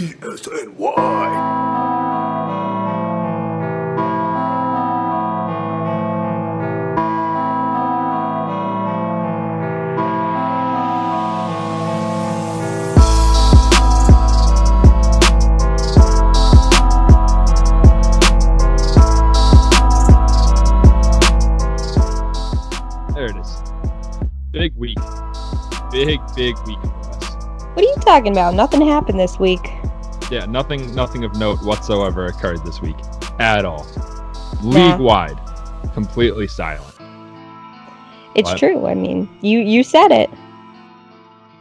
PSNY. There it is. Big week. Big week for us. What are you talking about? Nothing happened this week. Yeah, nothing of note whatsoever occurred this week at all. League-wide, completely silent. It's true. I mean, you said it.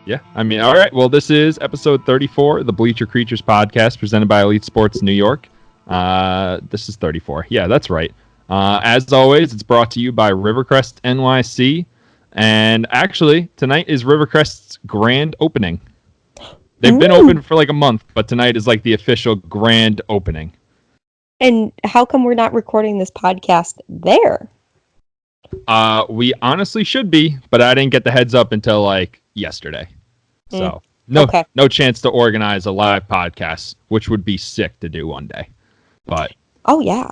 Yeah, I mean, all right. Well, this is episode 34 of the Bleacher Creatures Podcast, presented by Elite Sports New York. This is 34. Yeah, that's right. As always, it's brought to you by Rivercrest NYC. And actually, tonight is Rivercrest's grand opening. They've been open for like a month, but tonight is like the official grand opening. And how come we're not recording this podcast there? We honestly should be, but I didn't get the heads up until like yesterday. So no chance to organize a live podcast, which would be sick to do one day. But oh yeah.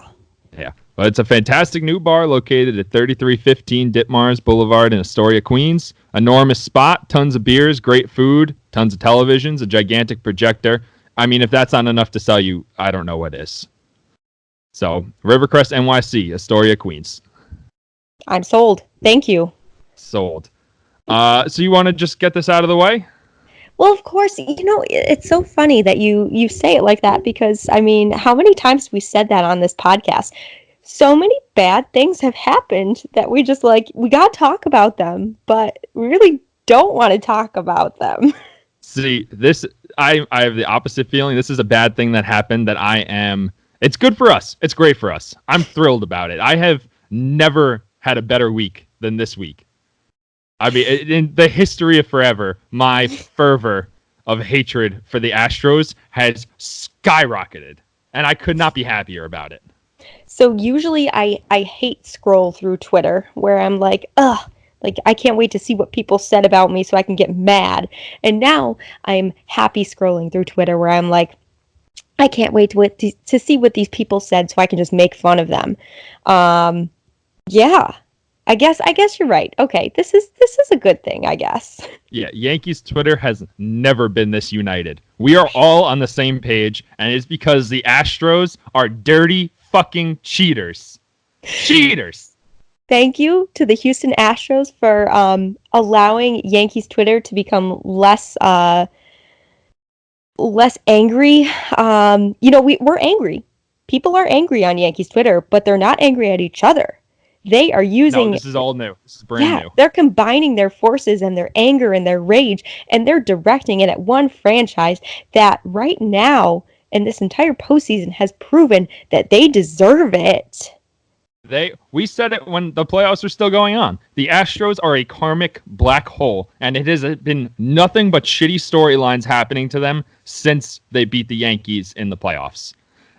But it's a fantastic new bar located at 3315 Ditmars Boulevard in Astoria, Queens. Enormous spot, tons of beers, great food, tons of televisions, a gigantic projector. I mean, if that's not enough to sell you, I don't know what is. So, Rivercrest NYC, Astoria, Queens. I'm sold. Thank you. Sold. So you want to just get this out of the way? Well, of course, it's so funny that you say it like that because, I mean, how many times have we said that on this podcast? So many bad things have happened that we just we got to talk about them, but we really don't want to talk about them. See, I have the opposite feeling. This is a bad thing that happened it's good for us. It's great for us. I'm thrilled about it. I have never had a better week than this week. I mean, in the history of forever, my fervor of hatred for the Astros has skyrocketed, and I could not be happier about it. So usually I hate scroll through Twitter where I'm like, ugh, I can't wait to see what people said about me so I can get mad. And now I'm happy scrolling through Twitter where I'm like, I can't wait to see what these people said so I can just make fun of them. Yeah. I guess you're right. Okay, this is a good thing, I guess. Yeah, Yankees Twitter has never been this united. We are all on the same page, and it's because the Astros are dirty fucking cheaters. Cheaters! Thank you to the Houston Astros for allowing Yankees Twitter to become less angry. We're angry. People are angry on Yankees Twitter, but they're not angry at each other. They are using... No, this is all new. This is brand new. They're combining their forces and their anger and their rage, and they're directing it at one franchise that right now, in this entire postseason, has proven that they deserve it. We said it when the playoffs were still going on. The Astros are a karmic black hole, and it has been nothing but shitty storylines happening to them since they beat the Yankees in the playoffs.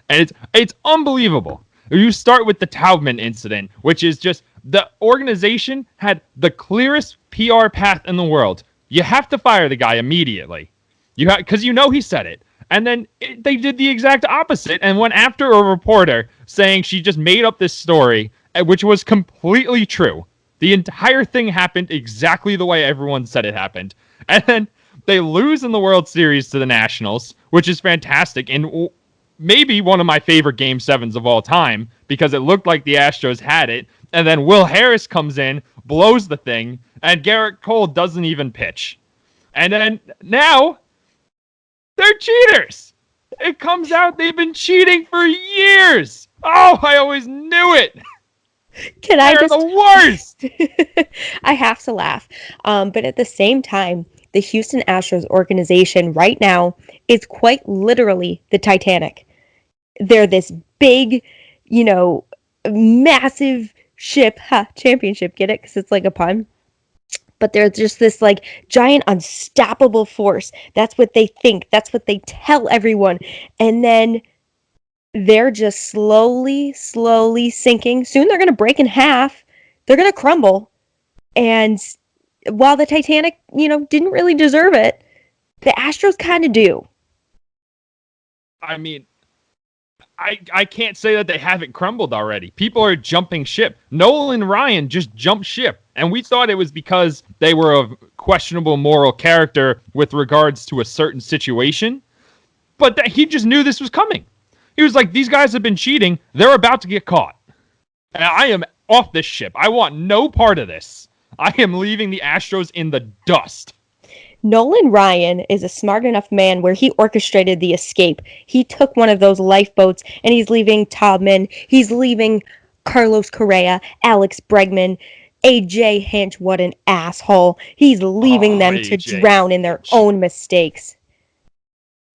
And it's unbelievable. You start with the Taubman incident, which is just the organization had the clearest PR path in the world. You have to fire the guy immediately. Because he said it. And then they did the exact opposite and went after a reporter saying she just made up this story, which was completely true. The entire thing happened exactly the way everyone said it happened. And then they lose in the World Series to the Nationals, which is fantastic. And maybe one of my favorite Game 7s of all time because it looked like the Astros had it. And then Will Harris comes in, blows the thing, and Garrett Cole doesn't even pitch. And then now they're cheaters. It comes out they've been cheating for years. Oh, I always knew it. They're the worst. I have to laugh. But at the same time, the Houston Astros organization right now is quite literally the Titanic. They're this big, massive ship. Championship, get it? Because it's like a pun. But they're just this giant unstoppable force. That's what they think. That's what they tell everyone. And then they're just slowly sinking. Soon they're going to break in half. They're going to crumble. And while the Titanic, didn't really deserve it, the Astros kind of do. I mean, I can't say that they haven't crumbled already. People are jumping ship. Nolan Ryan just jumped ship, and we thought it was because they were of questionable moral character with regards to a certain situation, but that he just knew this was coming. He was like, these guys have been cheating. They're about to get caught. And I am off this ship. I want no part of this. I am leaving the Astros in the dust. Nolan Ryan is a smart enough man where he orchestrated the escape. He took one of those lifeboats and he's leaving Taubman. He's leaving Carlos Correa, Alex Bregman, AJ Hinch. What an asshole. He's leaving them to drown in their own mistakes.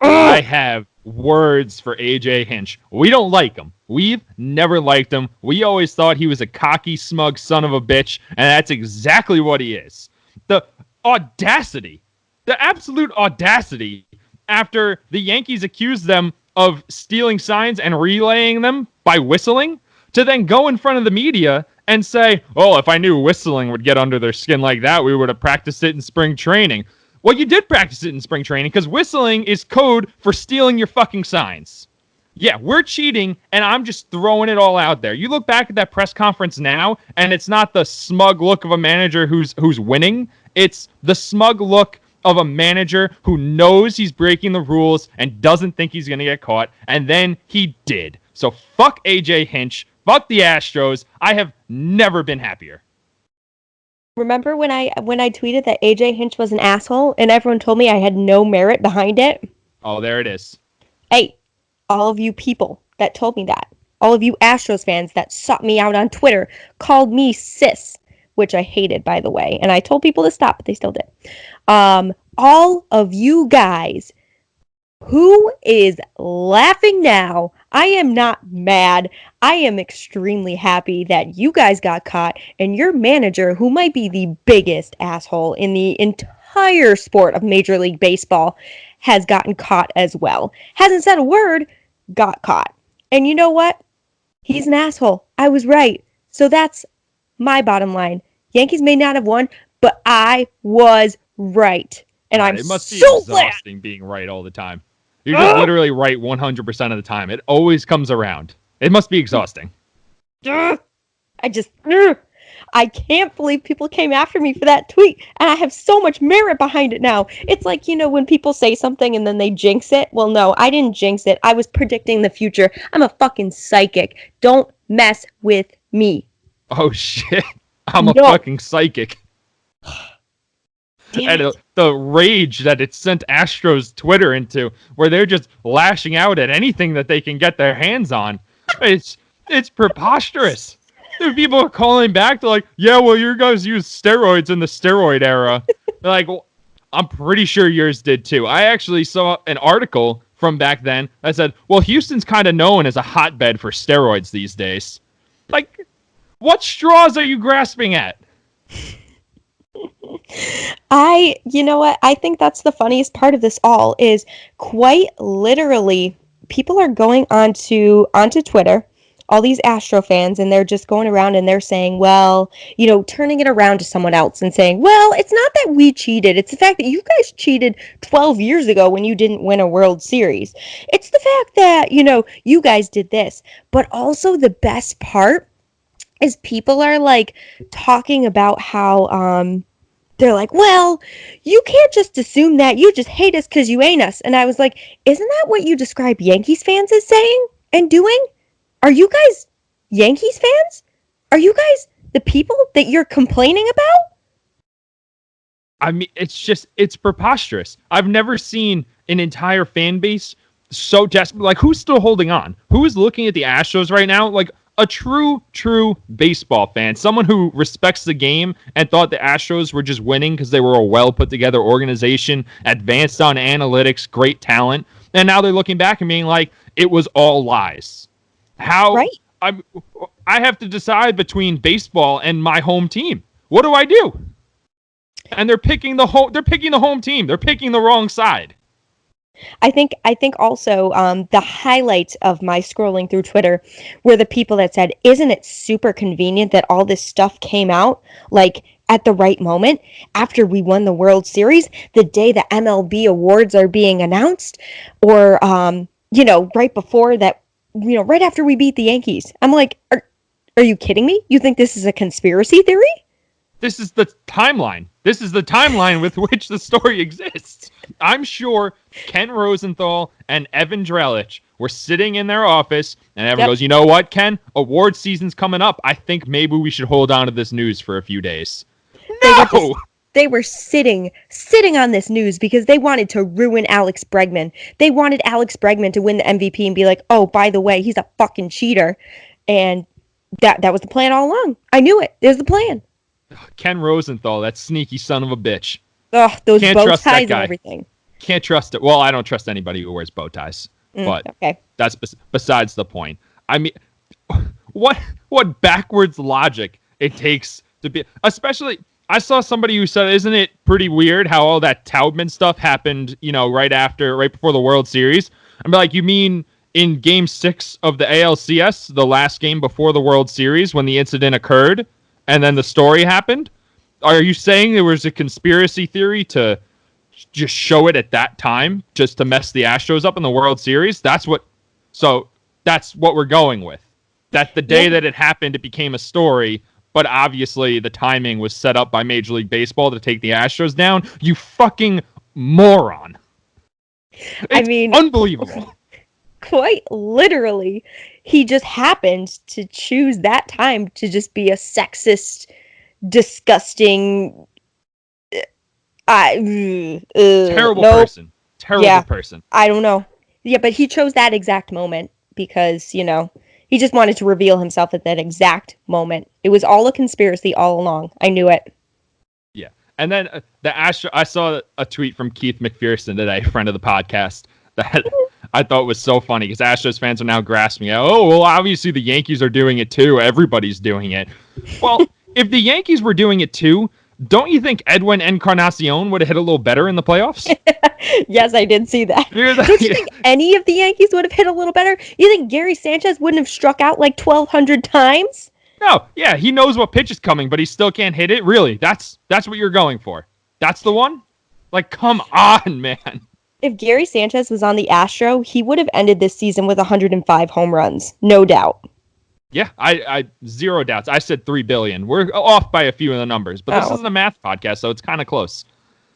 I have words for AJ Hinch. We don't like him. We've never liked him. We always thought he was a cocky, smug son of a bitch, and that's exactly what he is. The audacity. The absolute audacity after the Yankees accused them of stealing signs and relaying them by whistling to then go in front of the media and say, oh, if I knew whistling would get under their skin like that, we would have practiced it in spring training. Well, you did practice it in spring training because whistling is code for stealing your fucking signs. Yeah, we're cheating, and I'm just throwing it all out there. You look back at that press conference now, and it's not the smug look of a manager who's winning. It's the smug look of a manager who knows he's breaking the rules and doesn't think he's going to get caught, and then he did. So fuck AJ Hinch, fuck the Astros. I have never been happier. Remember when I tweeted that AJ Hinch was an asshole and everyone told me I had no merit behind it? Oh, there it is. Hey, all of you people that told me that, all of you Astros fans that sought me out on Twitter, called me sis, which I hated, by the way, and I told people to stop, but they still did. All of you guys, who is laughing now? I am not mad. I am extremely happy that you guys got caught, and your manager, who might be the biggest asshole in the entire sport of Major League Baseball, has gotten caught as well. Hasn't said a word, got caught. And you know what? He's an asshole. I was right. So that's my bottom line. Yankees may not have won, but I was right. And I'm so glad. It must be exhausting being right all the time. You're just literally right 100% of the time. It always comes around. It must be exhausting. I can't believe people came after me for that tweet. And I have so much merit behind it now. It's like, when people say something and then they jinx it. Well, no, I didn't jinx it. I was predicting the future. I'm a fucking psychic. Don't mess with me. Oh, shit. I'm a fucking psychic. And the rage that it sent Astros Twitter into, where they're just lashing out at anything that they can get their hands on. It's preposterous. People are calling back. They're like, yeah, well, you guys used steroids in the steroid era. They're like, well, I'm pretty sure yours did too. I actually saw an article from back then that said, well, Houston's kind of known as a hotbed for steroids these days. Like, what straws are you grasping at? You know what? I think that's the funniest part of this all is quite literally people are going onto Twitter, all these Astro fans, and they're just going around and they're saying, well, turning it around to someone else and saying, well, it's not that we cheated. It's the fact that you guys cheated 12 years ago when you didn't win a World Series. It's the fact that, you guys did this. But also the best part is people are like talking about how, they're like, well, you can't just assume that you just hate us because you ain't us. And I was like, isn't that what you describe Yankees fans as saying and doing? Are you guys Yankees fans? Are you guys the people that you're complaining about? I mean, it's preposterous. I've never seen an entire fan base so desperate. Like, who's still holding on? Who is looking at the Astros right now? Like, a true baseball fan, someone who respects the game and thought the Astros were just winning because they were a well-put-together organization, advanced on analytics, great talent, and now they're looking back and being like, it was all lies. How? Right. I have to decide between baseball and my home team. What do I do? And they're picking the home team. They're picking the wrong side. I think also the highlights of my scrolling through Twitter were the people that said, isn't it super convenient that all this stuff came out like at the right moment after we won the World Series, the day the MLB awards are being announced, or right before that, right after we beat the Yankees. I'm like, are you kidding me? You think this is a conspiracy theory? This is the timeline. This is the timeline with which the story exists. I'm sure Ken Rosenthal and Evan Drellich were sitting in their office, and Evan goes, you know what, Ken? Award season's coming up. I think maybe we should hold on to this news for a few days. No! They were sitting on this news because they wanted to ruin Alex Bregman. They wanted Alex Bregman to win the MVP and be like, oh, by the way, he's a fucking cheater. And that was the plan all along. I knew it. There's the plan. Ken Rosenthal, that sneaky son of a bitch. Ugh, those bow ties and everything. Can't trust it. Well, I don't trust anybody who wears bow ties. But that's besides the point. I mean, what backwards logic it takes to be... Especially, I saw somebody who said, isn't it pretty weird how all that Taubman stuff happened, right before the World Series? I'm like, you mean in Game 6 of the ALCS, the last game before the World Series, when the incident occurred? And then the story happened? Are you saying there was a conspiracy theory to just show it at that time, just to mess the Astros up in the World Series? That's what we're going with. That the day that it happened, it became a story, but obviously the timing was set up by Major League Baseball to take the Astros down. You fucking moron. It's unbelievable. Quite literally, he just happened to choose that time to just be a sexist, disgusting, terrible person. Terrible person. I don't know. Yeah, but he chose that exact moment because, he just wanted to reveal himself at that exact moment. It was all a conspiracy all along. I knew it. Yeah. And then I saw a tweet from Keith McPherson today, friend of the podcast, that I thought was so funny because Astros fans are now grasping at, obviously the Yankees are doing it too. Everybody's doing it. Well, if the Yankees were doing it too, don't you think Edwin Encarnacion would have hit a little better in the playoffs? Yes, I did see that. Don't you think any of the Yankees would have hit a little better? You think Gary Sanchez wouldn't have struck out like 1,200 times? No, yeah, he knows what pitch is coming, but he still can't hit it? Really? That's what you're going for? That's the one? Like, come on, man. If Gary Sanchez was on the Astro, he would have ended this season with 105 home runs. No doubt. Yeah, I zero doubts. I said 3 billion. We're off by a few of the numbers, but this isn't a math podcast, so it's kind of close.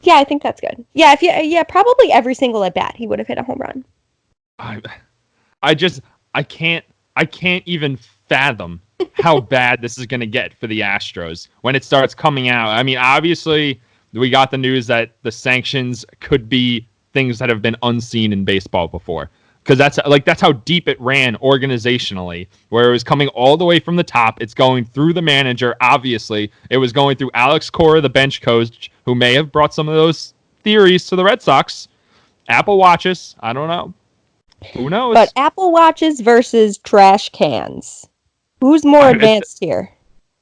Yeah, I think that's good. Yeah, probably every single at bat he would have hit a home run. I can't even fathom how bad this is going to get for the Astros when it starts coming out. I mean, obviously, we got the news that the sanctions could be things that have been unseen in baseball before. Because that's how deep it ran organizationally, where it was coming all the way from the top. It's going through the manager, obviously. It was going through Alex Cora, the bench coach, who may have brought some of those theories to the Red Sox. Apple Watches, I don't know. Who knows? But Apple Watches versus trash cans. Who's more advanced here?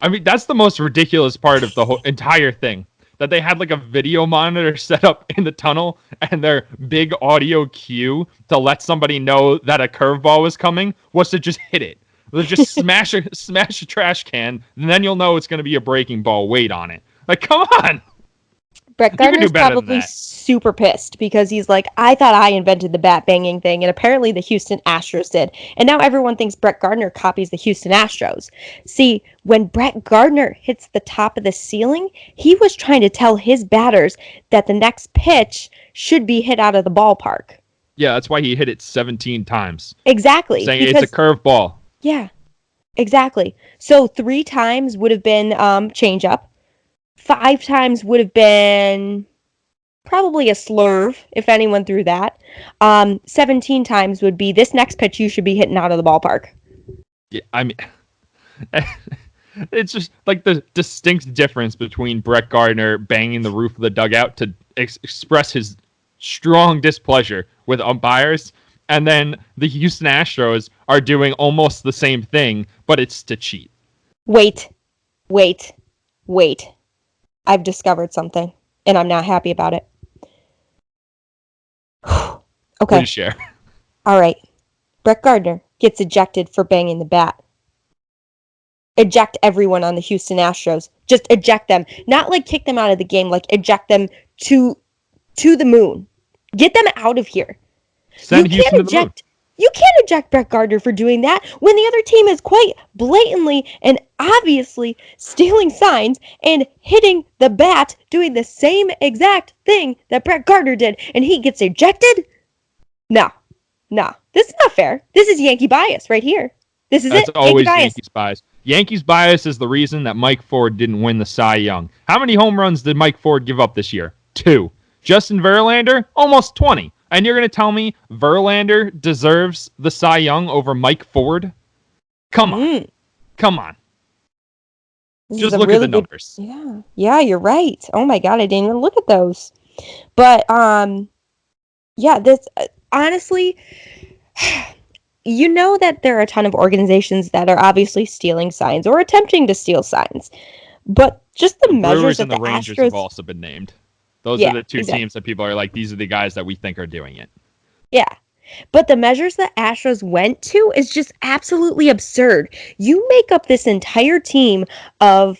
I mean, that's the most ridiculous part of the whole entire thing. That they had like a video monitor set up in the tunnel and their big audio cue to let somebody know that a curveball was coming was to just hit it. Just smash a trash can, and then you'll know it's going to be a breaking ball. Wait on it. Like, come on. Brett Gardner's probably super pissed because he's like, I thought I invented the bat banging thing, and apparently the Houston Astros did. And now everyone thinks Brett Gardner copies the Houston Astros. See, when Brett Gardner hits the top of the ceiling, he was trying to tell his batters that the next pitch should be hit out of the ballpark. Yeah, that's why he hit it 17 times. Exactly. Saying it's a curveball. Yeah, exactly. So 3 times would have been changeup. 5 times would have been probably a slurve, if anyone threw that. 17 times would be this next pitch you should be hitting out of the ballpark. Yeah, I mean, it's just like the distinct difference between Brett Gardner banging the roof of the dugout to express his strong displeasure with umpires, and then the Houston Astros are doing almost the same thing, but it's to cheat. Wait. I've discovered something, and I'm not happy about it. Okay. Please share. All right. Brett Gardner gets ejected for banging the bat. Eject everyone on the Houston Astros. Just eject them. Not like kick them out of the game, like eject them to the moon. Get them out of here. Send Houston to the moon. You can't eject Brett Gardner for doing that when the other team is quite blatantly and obviously stealing signs and hitting the bat doing the same exact thing that Brett Gardner did, and he gets ejected? No. This is not fair. This is Yankee bias right here. This is That's it. always Yankee bias. Yankees bias. Yankees bias is the reason that Mike Ford didn't win the Cy Young. How many home runs did Mike Ford give up this year? 2. Justin Verlander, almost 20. And you're going to tell me Verlander deserves the Cy Young over Mike Ford? Come on. Come on. Just look at the numbers. Yeah, you're right. Oh my God, I didn't even look at those. But, this, honestly, you know that there are a ton of organizations that are obviously stealing signs or attempting to steal signs. But just the measures Brewers that and the Rangers have also been named. Those are the two teams that people are like, these are the guys that we think are doing it. Yeah. But the measures that Astros went to is just absolutely absurd. You make up this entire team of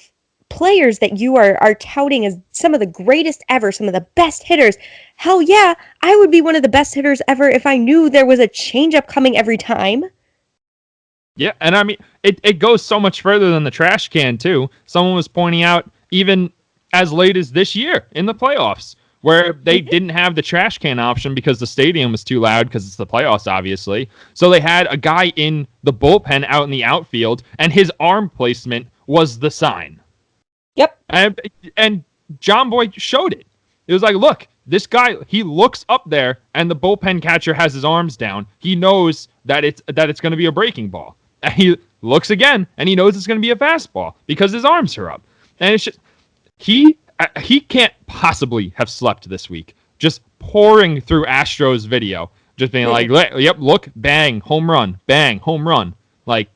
players that you are touting as some of the greatest ever, some of the best hitters. Hell yeah, I would be one of the best hitters ever if I knew there was a changeup coming every time. Yeah, and I mean, it goes so much further than the trash can, too. Someone was pointing out, even as late as this year in the playoffs, where they didn't have the trash can option because the stadium was too loud because it's the playoffs, obviously. So they had a guy in the bullpen out in the outfield, and his arm placement was the sign. Yep. And John Boy showed it. It was like, look, this guy, he looks up there, and the bullpen catcher has his arms down. He knows that it's going to be a breaking ball. And he looks again, and he knows it's going to be a fastball because his arms are up. And it's just... He can't possibly have slept this week. Just pouring through Astros video, just being like, "Yep, look, bang, home run, bang, home run." Like,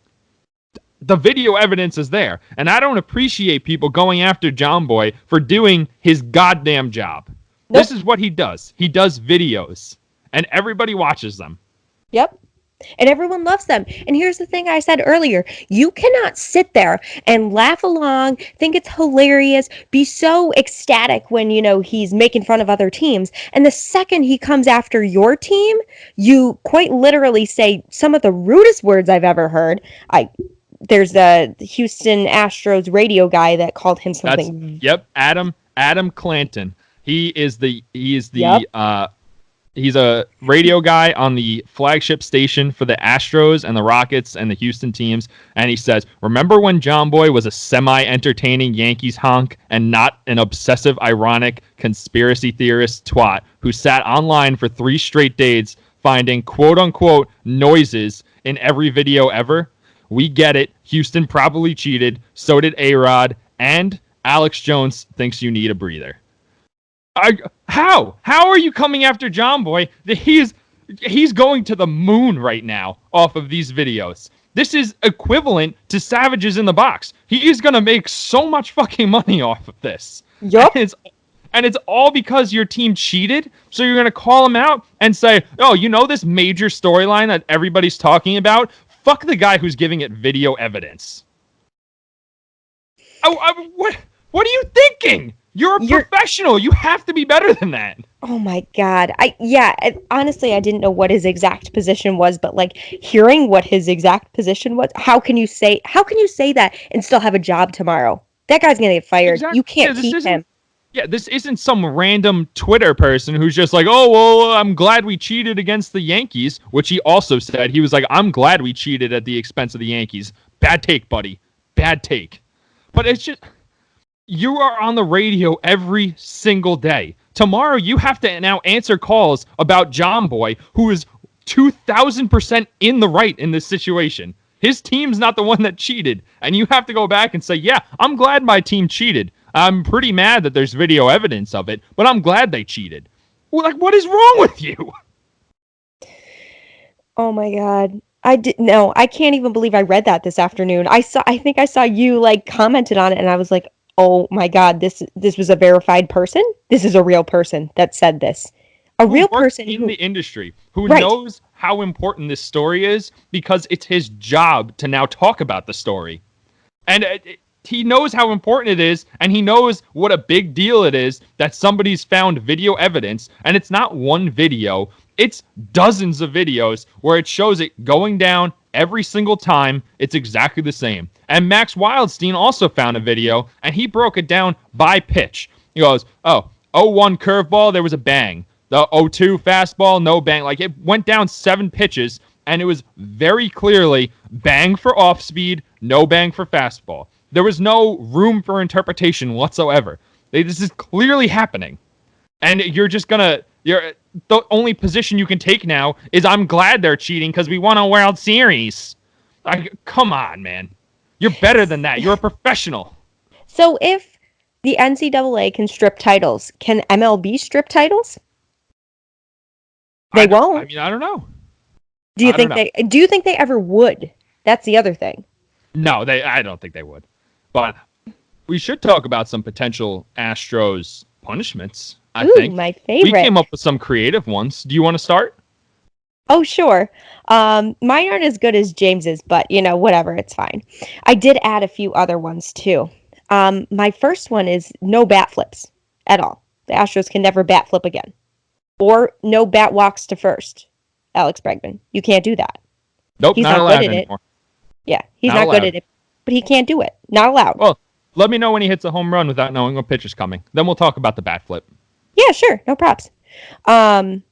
the video evidence is there, and I don't appreciate people going after John Boy for doing his goddamn job. Nope. This is what he does. He does videos, and everybody watches them. Yep. And everyone loves them. And here's the thing I said earlier. You cannot sit there and laugh along, think it's hilarious, be so ecstatic when, he's making fun of other teams. And the second he comes after your team, you quite literally say some of the rudest words I've ever heard. There's the Houston Astros radio guy that called him something. Adam Clanton. He's a radio guy on the flagship station for the Astros and the Rockets and the Houston teams, and he says, "Remember when John Boy was a semi-entertaining Yankees honk and not an obsessive, ironic, conspiracy theorist twat who sat online for 3 straight days finding quote-unquote noises in every video ever? We get it. Houston probably cheated. So did A-Rod. And Alex Jones thinks you need a breather." How are you coming after John Boy? He's going to the moon right now off of these videos. This is equivalent to Savages in the Box. He is going to make so much fucking money off of this. Yup. And it's all because your team cheated. So you're going to call him out and say, "Oh, this major storyline that everybody's talking about? Fuck the guy who's giving it video evidence." What are you thinking? You're a professional. You have to be better than that. Oh my God. Honestly, I didn't know what his exact position was, but hearing what his exact position was, how can you say that and still have a job tomorrow? That guy's going to get fired. Exactly. You can't keep him. Yeah, this isn't some random Twitter person who's just like, "Oh, well, I'm glad we cheated against the Yankees," which he also said. He was like, "I'm glad we cheated at the expense of the Yankees." Bad take, buddy. Bad take. But it's just... You are on the radio every single day. Tomorrow, you have to now answer calls about John Boy, who is 2,000% in the right in this situation. His team's not the one that cheated. And you have to go back and say, "Yeah, I'm glad my team cheated. I'm pretty mad that there's video evidence of it, but I'm glad they cheated." What is wrong with you? Oh my God. I can't even believe I read that this afternoon. I think I saw you commented on it, and I was like, "Oh my God, this was a verified person? This is a real person that said this." A real person in the industry who knows how important this story is because it's his job to now talk about the story. And he knows how important it is, and he knows what a big deal it is that somebody's found video evidence, and it's not one video. It's dozens of videos where it shows it going down every single time. It's exactly the same. And Max Wildstein also found a video, and he broke it down by pitch. He goes, 0-1 curveball, there was a bang. The 0-2 fastball, no bang. Like, it went down 7 pitches, and it was very clearly bang for off speed, no bang for fastball. There was no room for interpretation whatsoever. This is clearly happening. And the only position you can take now is I'm glad they're cheating because we won a World Series. Come on, man. You're better than that. You're a professional. So if the NCAA can strip titles, can MLB strip titles? They won't. I mean, I don't know. Do you think they ever would? That's the other thing. No, I don't think they would. But we should talk about some potential Astros punishments. I think my favorite. We came up with some creative ones. Do you want to start? Oh, sure. Mine aren't as good as James's, but whatever, it's fine. I did add a few other ones too. My first one is no bat flips at all. The Astros can never bat flip again, or no bat walks to first. Alex Bregman, you can't do that. Nope, he's not allowed good at anymore. Yeah, he's not good at it, but he can't do it. Not allowed. Well, let me know when he hits a home run without knowing what pitch is coming. Then we'll talk about the bat flip. Yeah, sure. No props. Astros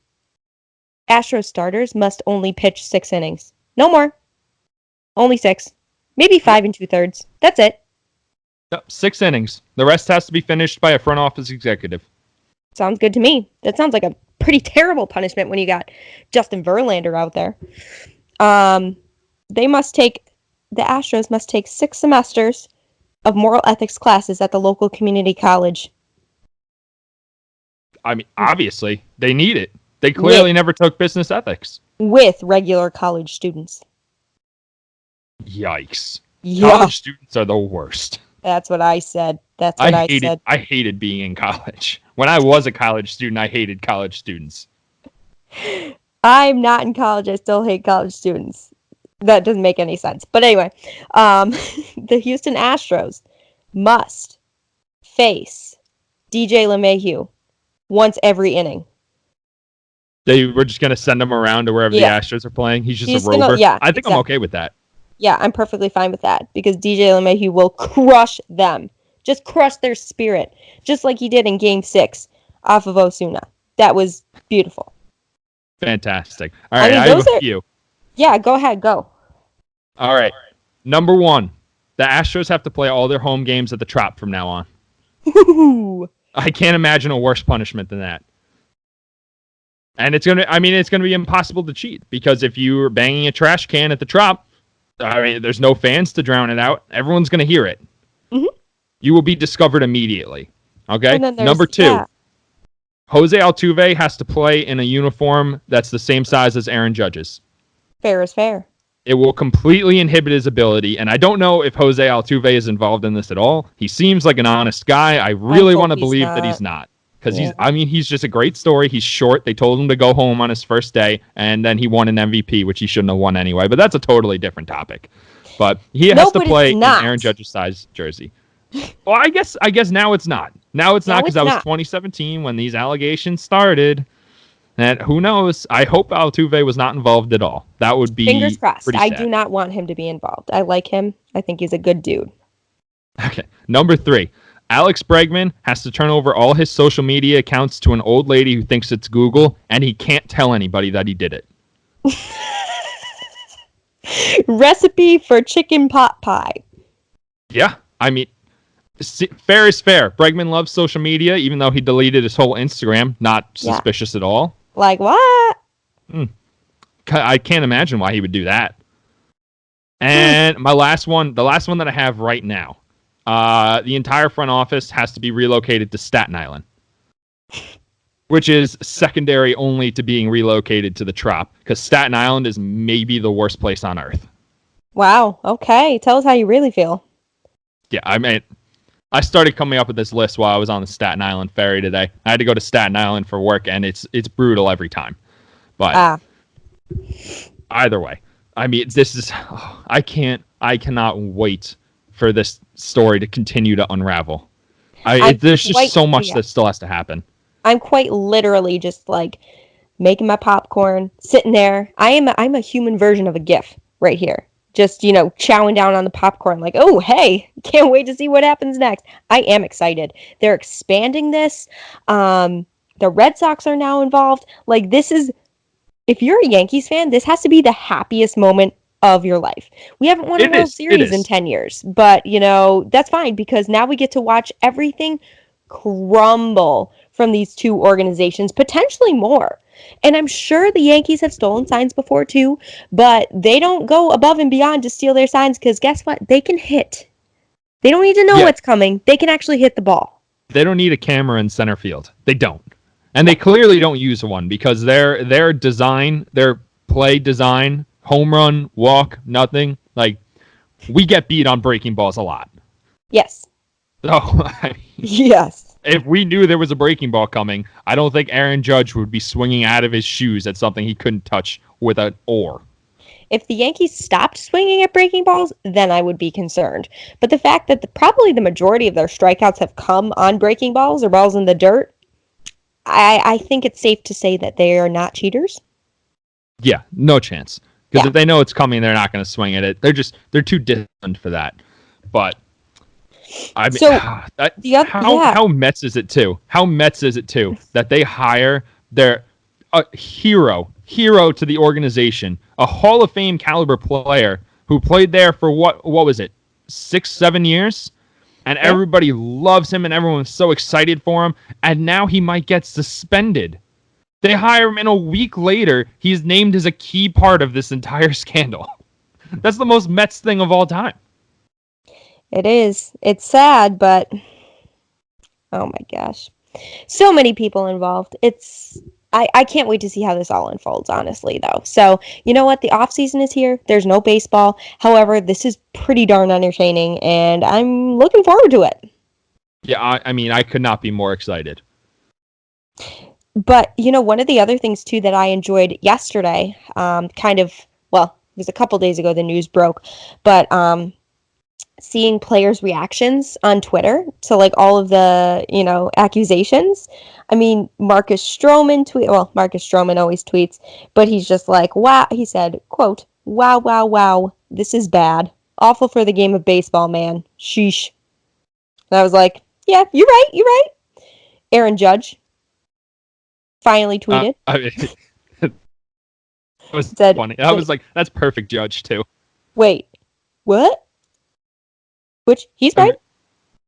starters must only pitch 6 innings. No more. Only 6. Maybe 5 2/3. That's it. Yep, 6 innings. The rest has to be finished by a front office executive. Sounds good to me. That sounds like a pretty terrible punishment when you got Justin Verlander out there. The Astros must take 6 semesters of moral ethics classes at the local community college. I mean, obviously, they need it. They clearly never took business ethics. With regular college students. Yikes. Yeah. College students are the worst. That's what I said. I said. I hated being in college. When I was a college student, I hated college students. I'm not in college. I still hate college students. That doesn't make any sense. But anyway, the Houston Astros must face DJ LeMahieu once every inning. They were just going to send him around to wherever the Astros are playing. He's just a rover. I think I'm okay with that. Yeah, I'm perfectly fine with that because DJ LeMahieu will crush them. Just crush their spirit. Just like he did in Game 6 off of Osuna. That was beautiful. Fantastic. All right, I have a few. Yeah, go ahead. Go. All right. Number 1. The Astros have to play all their home games at the Trop from now on. Ooh. I can't imagine a worse punishment than that. And it's gonna be impossible to cheat because if you're banging a trash can at the Trop, there's no fans to drown it out. Everyone's gonna hear it. Mm-hmm. You will be discovered immediately. Okay. Number 2, Jose Altuve has to play in a uniform that's the same size as Aaron Judge's. Fair is fair. It will completely inhibit his ability, and I don't know if Jose Altuve is involved in this at all. He seems like an honest guy. I really want to believe that he's not. Because he's just a great story. He's short. They told him to go home on his first day, and then he won an MVP, which he shouldn't have won anyway. But that's a totally different topic. But he has to play in Aaron Judge's size jersey. Well, I guess now it's not. Now it's not because that was 2017 when these allegations started. And who knows? I hope Altuve was not involved at all. That would be fingers crossed. Pretty sad. I do not want him to be involved. I like him. I think he's a good dude. Okay. Number 3. Alex Bregman has to turn over all his social media accounts to an old lady who thinks it's Google, and he can't tell anybody that he did it. Recipe for chicken pot pie. Yeah. I mean, fair is fair. Bregman loves social media, even though he deleted his whole Instagram. Not suspicious at all. Like what? I can't imagine why he would do that. And the last one that I have right now. The entire front office has to be relocated to Staten Island, which is secondary only to being relocated to the Trop, because Staten Island is maybe the worst place on earth. Wow. Okay. Tell us how you really feel. Yeah, I started coming up with this list while I was on the Staten Island ferry today. I had to go to Staten Island for work, and it's brutal every time. But either way, this is I cannot wait for this story to continue to unravel. There's just so much that still has to happen. I'm quite literally just like making my popcorn, sitting there. I'm a human version of a GIF right here. Just, chowing down on the popcorn like, oh, hey, can't wait to see what happens next. I am excited. They're expanding this. The Red Sox are now involved. Like, this is, if you're a Yankees fan, this has to be the happiest moment of your life. We haven't won a World Series in 10 years, but, that's fine because now we get to watch everything crumble from these two organizations, potentially more. And I'm sure the Yankees have stolen signs before too, but they don't go above and beyond to steal their signs because guess what? They can hit. They don't need to know what's coming. They can actually hit the ball. They don't need a camera in center field. They don't. And they clearly don't use one because their design, their play design, home run, walk, nothing. Like, we get beat on breaking balls a lot. Yes. So, yes. If we knew there was a breaking ball coming, I don't think Aaron Judge would be swinging out of his shoes at something he couldn't touch with an oar. If the Yankees stopped swinging at breaking balls, then I would be concerned. But the fact that probably the majority of their strikeouts have come on breaking balls or balls in the dirt, I think it's safe to say that they are not cheaters. Yeah, no chance. Because if they know it's coming, they're not going to swing at it. They're too disciplined for that. But I mean, so, how Mets is it too? How Mets is it too that they hire their hero to the organization, a Hall of Fame caliber player who played there for what was it, 6-7 years, and everybody loves him and everyone's so excited for him, and now he might get suspended. They hire him, and a week later, he's named as a key part of this entire scandal. That's the most Mets thing of all time. It is. It's sad, but oh my gosh. So many people involved. I can't wait to see how this all unfolds, honestly, though. So, you know what? The off season is here. There's no baseball. However, this is pretty darn entertaining, and I'm looking forward to it. Yeah, I mean, I could not be more excited. But, one of the other things, too, that I enjoyed yesterday, it was a couple days ago the news broke, but seeing players' reactions on Twitter to like all of the, accusations. I mean, Marcus Stroman always tweets, but he's just like, wow, he said, quote, wow, wow, wow, this is bad. Awful for the game of baseball, man. Sheesh. And I was like, yeah, you're right. Aaron Judge finally tweeted. It was funny. I was like, that's perfect Judge, too. Wait, what? Which, he's right?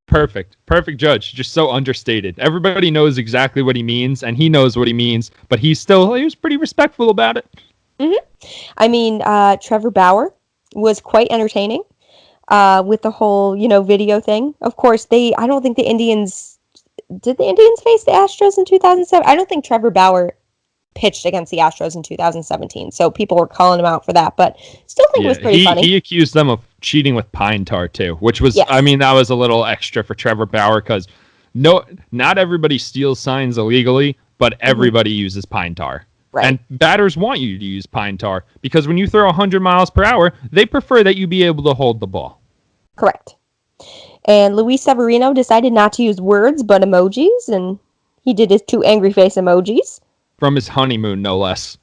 Perfect Judge. Just so understated. Everybody knows exactly what he means, and he knows what he means, but he was pretty respectful about it. Mm-hmm. I mean, Trevor Bauer was quite entertaining with the whole, video thing. Of course, did the Indians face the Astros in 2007? I don't think Trevor Bauer pitched against the Astros in 2017, so people were calling him out for that, but still think it was pretty funny. He accused them of cheating with pine tar too, which was, yes. I mean, that was a little extra for Trevor Bauer because not everybody steals signs illegally, but everybody uses pine tar. Right. And batters want you to use pine tar because when you throw 100 miles per hour, they prefer that you be able to hold the ball. Correct. And Luis Severino decided not to use words but emojis, and he did his 2 angry face emojis. From his honeymoon, no less.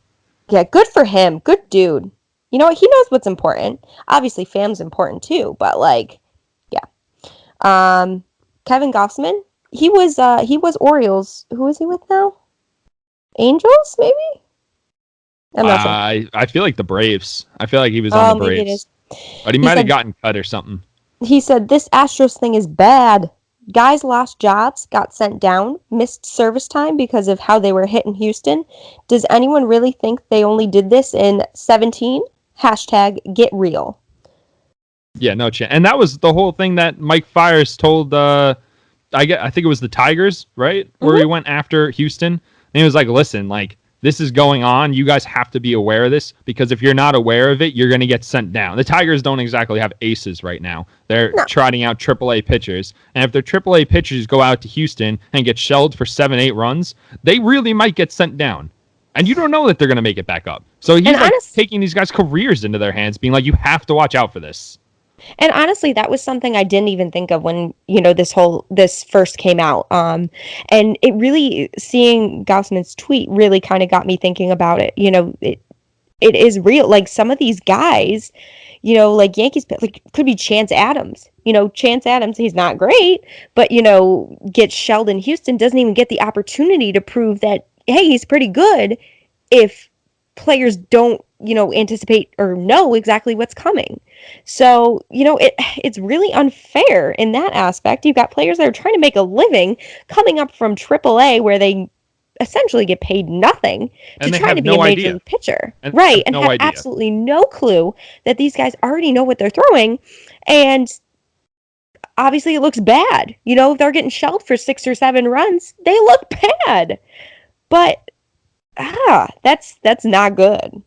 Yeah, good for him. Good dude. You know what? He knows what's important. Obviously, fam's important too, but yeah. Kevin Gossman, he was Orioles. Who is he with now? Angels, maybe? I'm not sure. I feel like the Braves. I feel like he was on the Braves. Maybe it is. But he might have gotten cut or something. He said, this Astros thing is bad. Guys lost jobs, got sent down, missed service time because of how they were hit in Houston. Does anyone really think they only did this in 17? #get real. Yeah, no chance. And that was the whole thing that Mike Fiers told, I think it was the Tigers, right? Where he went after Houston. And he was like, listen, this is going on. You guys have to be aware of this because if you're not aware of it, you're going to get sent down. The Tigers don't exactly have aces right now. They're trotting out AAA pitchers. And if their AAA pitchers go out to Houston and get shelled for 7-8 runs, they really might get sent down. And you don't know that they're going to make it back up. So he's taking these guys' careers into their hands, being like, you have to watch out for this. And honestly, that was something I didn't even think of when, this first came out. And it really, seeing Gaussman's tweet really kind of got me thinking about it. It is real. Like some of these guys, like Yankees, like could be Chance Adams. Chance Adams, he's not great, but gets shelled in Houston, doesn't even get the opportunity to prove that, hey, he's pretty good if players don't, anticipate or know exactly what's coming. So, it's really unfair in that aspect. You've got players that are trying to make a living coming up from AAA where they essentially get paid nothing to try to be a major league pitcher. Right. And have absolutely no clue that these guys already know what they're throwing. And obviously it looks bad. If they're getting shelled for 6 or 7 runs, they look bad. But that's not good.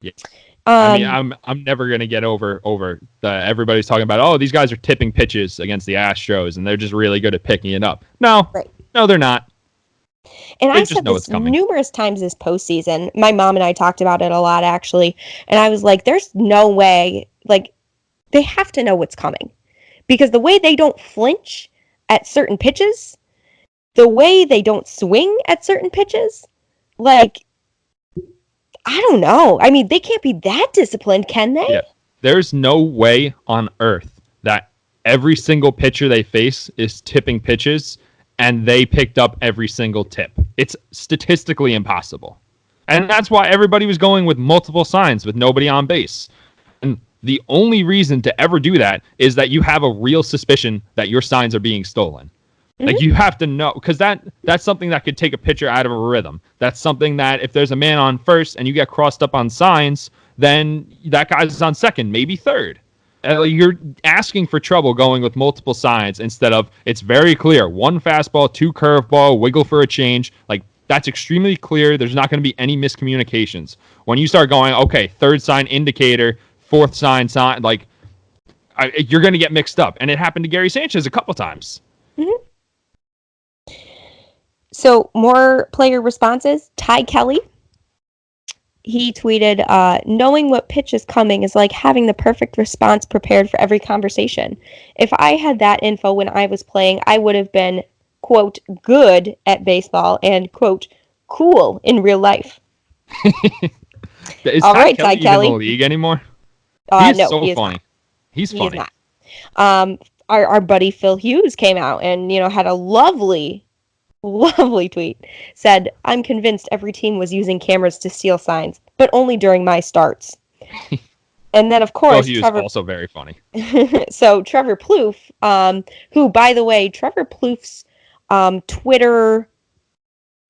Yeah. I mean, I'm never gonna get over the everybody's talking about, oh, these guys are tipping pitches against the Astros and they're just really good at picking it up. No, right. No, they're not. And I said this numerous times this postseason. My mom and I talked about it a lot, actually. And I was like, there's no way, like, they have to know what's coming. Because the way they don't flinch at certain pitches, the way they don't swing at certain pitches, like, I don't know. I mean, they can't be that disciplined, can they? Yeah. There's no way on earth that every single pitcher they face is tipping pitches and they picked up every single tip. It's statistically impossible. And that's why everybody was going with multiple signs with nobody on base. And the only reason to ever do that is that you have a real suspicion that your signs are being stolen. Mm-hmm. Like, you have to know, because that's something that could take a pitcher out of a rhythm. That's something that if there's a man on first and you get crossed up on signs, then that guy's on second, maybe third. You're asking for trouble going with multiple signs instead of, it's very clear, 1 fastball, 2 curveball, wiggle for a change. Like, that's extremely clear. There's not going to be any miscommunications. When you start going, okay, 3rd sign indicator, 4th sign, like, you're going to get mixed up. And it happened to Gary Sanchez a couple times. Mm-hmm. So, more player responses. Ty Kelly. He tweeted, knowing what pitch is coming is like having the perfect response prepared for every conversation. If I had that info when I was playing, I would have been, quote, good at baseball and, quote, cool in real life. Is all right, Ty Kelly in the league anymore? He's no, so funny. He's funny. He is not. Our buddy Phil Hughes came out and, had a lovely tweet. Said, I'm convinced every team was using cameras to steal signs, but only during my starts. And then, of course, Trevor also very funny. So Trevor Plouffe, who, by the way, Trevor Plouffe's Twitter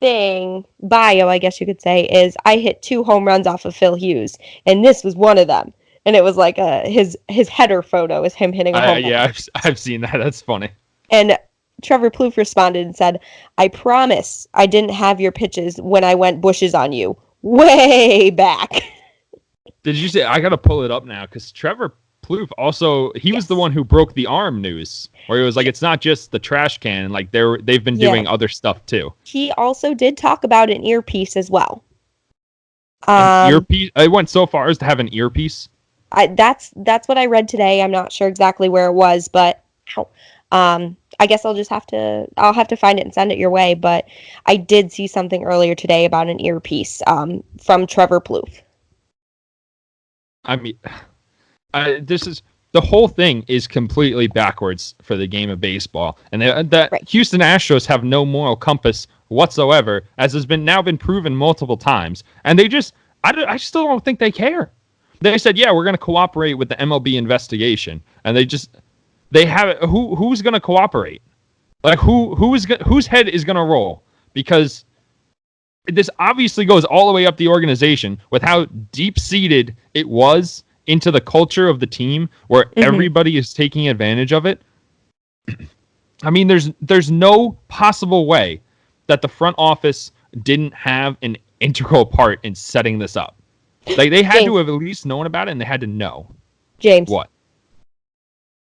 thing, bio, I guess you could say, is I hit 2 home runs off of Phil Hughes, and this was one of them. And it was like his header photo is him hitting a home run. Yeah, I've seen that. That's funny. And Trevor Plouffe responded and said, I promise I didn't have your pitches when I went bushes on you. Way back. Did you say, I got to pull it up now, because Trevor Plouffe also, he was the one who broke the arm news, where he was like, it's not just the trash can, like they've been doing other stuff too. He also did talk about an earpiece as well. An earpiece? I went so far as to have an earpiece? That's what I read today. I'm not sure exactly where it was, but I guess I'll have to find it and send it your way, but I did see something earlier today about an earpiece from Trevor Plouffe. I mean, the whole thing is completely backwards for the game of baseball, and the right. Houston Astros have no moral compass whatsoever, as has been proven multiple times, and I still don't think they care. They said, yeah, we're going to cooperate with the MLB investigation, and they have it. Who's going to cooperate? Like whose head is going to roll? Because this obviously goes all the way up the organization with how deep-seated it was into the culture of the team, where everybody is taking advantage of it. I mean, there's no possible way that the front office didn't have an integral part in setting this up. Like, they had to have at least known about it, and they had to know. James. What?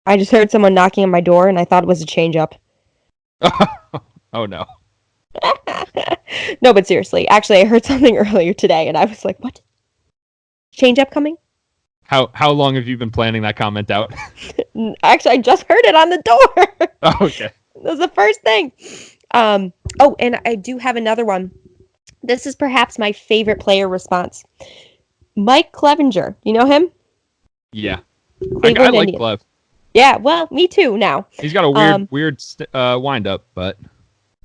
I just heard someone knocking on my door, and I thought it was a change-up. Oh, no. No, but seriously. Actually, I heard something earlier today, and I was like, what? Change-up coming? How long have you been planning that comment out? Actually, I just heard it on the door. Oh, okay. That was the first thing. And I do have another one. This is perhaps my favorite player response. Mike Clevenger. You know him? Yeah. I Cleveland like Indians. Clev. Yeah, well, me too now. He's got a weird wind up, but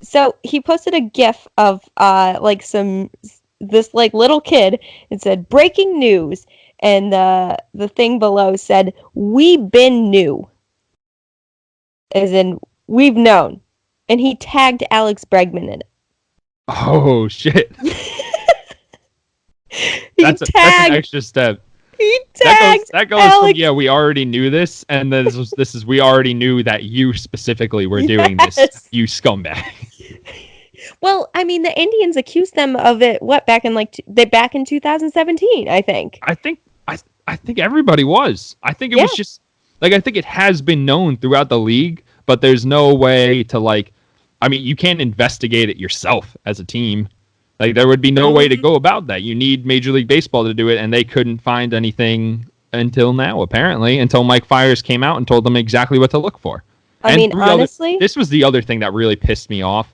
So he posted a GIF of this little kid. It said breaking news, and the thing below said we been new, as in we've known, and he tagged Alex Bregman in it. oh shit, that's an extra step. He tagged that goes Alex. from we already knew this, and then this is we already knew that you specifically were doing this, you scumbag. Well, I mean, the Indians accused them of it. Back in 2017, I think. I think everybody was. I think it was just I think it has been known throughout the league, but there's no way to you can't investigate it yourself as a team. There would be no way to go about that. You need Major League Baseball to do it, and they couldn't find anything until now, apparently, until Mike Fiers came out and told them exactly what to look for. Honestly, this was the other thing that really pissed me off.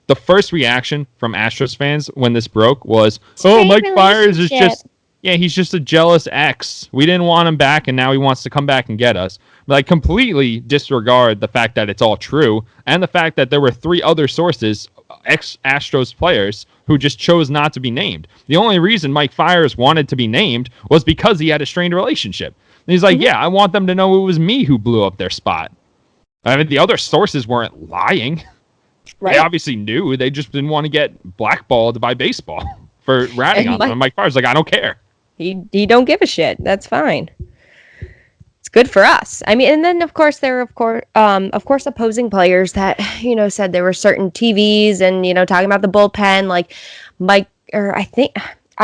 The first reaction from Astros fans when this broke was, "Oh, Mike Fiers is he's just a jealous ex. We didn't want him back, and now he wants to come back and get us." Completely disregard the fact that it's all true, and the fact that there were 3 other sources, ex-Astros players, who just chose not to be named. The only reason Mike Fiers wanted to be named was because he had a strained relationship. And he's like, I want them to know it was me who blew up their spot. I mean, the other sources weren't lying. Right. They obviously knew. They just didn't want to get blackballed by baseball for ratting on them. And Mike Fiers like, I don't care. He don't give a shit. That's fine. It's good for us. I mean, and then of course there were of course opposing players that said there were certain TVs and talking about the bullpen, like Mike, or I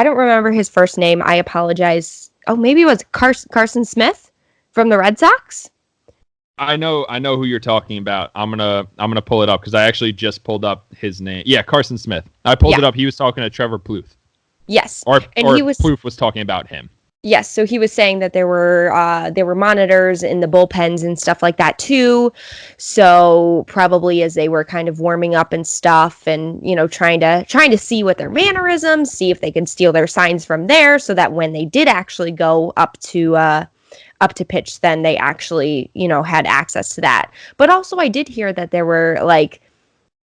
don't remember his first name. I apologize. Oh, maybe it was Carson Smith from the Red Sox. I know who you're talking about. I'm gonna pull it up because I actually just pulled up his name. Yeah, Carson Smith. I pulled it up. He was talking to Trevor Plouffe. Yes, Plouffe was talking about him. Yes, so he was saying that there were monitors in the bullpens and stuff like that too. So probably as they were kind of warming up and stuff, and trying to see what their mannerisms, see if they can steal their signs from there, so that when they did actually go up to pitch, then they actually, had access to that. But also I did hear that there were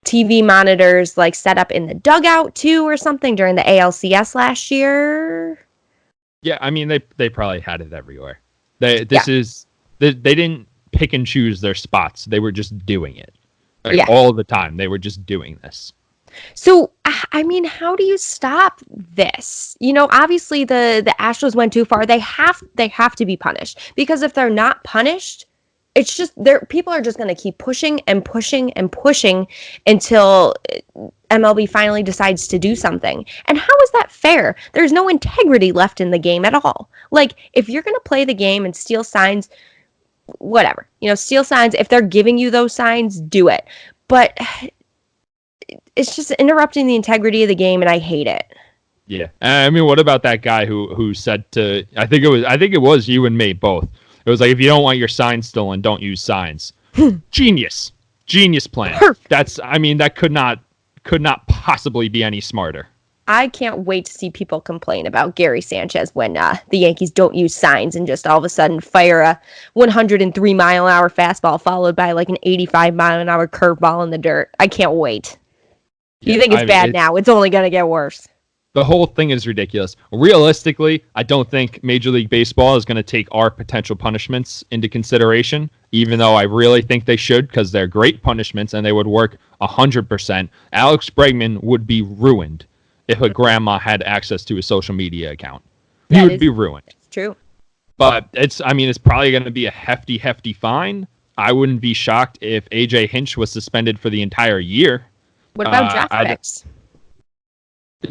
TV monitors set up in the dugout too or something during the ALCS last year. Yeah, I mean they probably had it everywhere. They didn't pick and choose their spots. They were just doing it. All the time. They were just doing this. So, I mean, how do you stop this? Obviously the Astros went too far. They have to be punished, because if they're not punished, it's just people are just going to keep pushing and pushing and pushing until MLB finally decides to do something. And how is that fair? There's no integrity left in the game at all. If you're going to play the game and steal signs, whatever, steal signs. If they're giving you those signs, do it. But it's just interrupting the integrity of the game, and I hate it. Yeah. I mean, what about that guy who said to, I think it was you and me both. It was if you don't want your signs stolen, don't use signs. Genius plan. Perfect. That could not possibly be any smarter. I can't wait to see people complain about Gary Sanchez when the Yankees don't use signs and just all of a sudden fire a 103-mile-an-hour fastball followed by an 85-mile-an-hour curveball in the dirt. I can't wait. You think it's bad now? It's only going to get worse. The whole thing is ridiculous. Realistically, I don't think Major League Baseball is going to take our potential punishments into consideration, even though I really think they should, because they're great punishments and they would work 100%. Alex Bregman would be ruined if a grandma had access to a social media account. He would be ruined. It's true. But it's probably going to be a hefty fine. I wouldn't be shocked if AJ Hinch was suspended for the entire year. What about draft picks?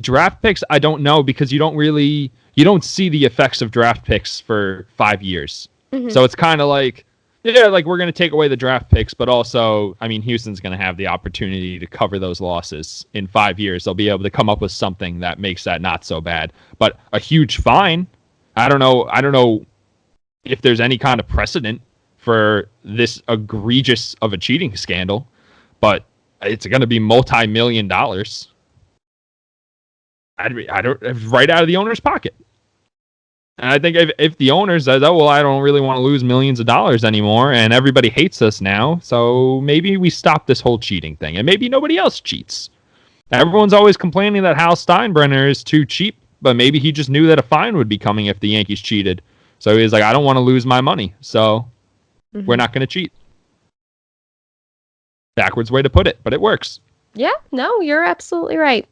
Draft picks, I don't know, because you don't see the effects of draft picks for 5 years. Mm-hmm. So it's kind of we're going to take away the draft picks, but also, Houston's going to have the opportunity to cover those losses in 5 years. They'll be able to come up with something that makes that not so bad. But a huge fine, I don't know if there's any kind of precedent for this egregious of a cheating scandal, but it's going to be multi-million dollars. I don't right out of the owner's pocket. And I think if the owner says, oh, well, I don't really want to lose millions of dollars anymore, and everybody hates us now, so maybe we stop this whole cheating thing, and maybe nobody else cheats. Everyone's always complaining that Hal Steinbrenner is too cheap, but maybe he just knew that a fine would be coming if the Yankees cheated. So he's like, I don't want to lose my money, so we're not going to cheat. Backwards way to put it, but it works. Yeah, no, you're absolutely right.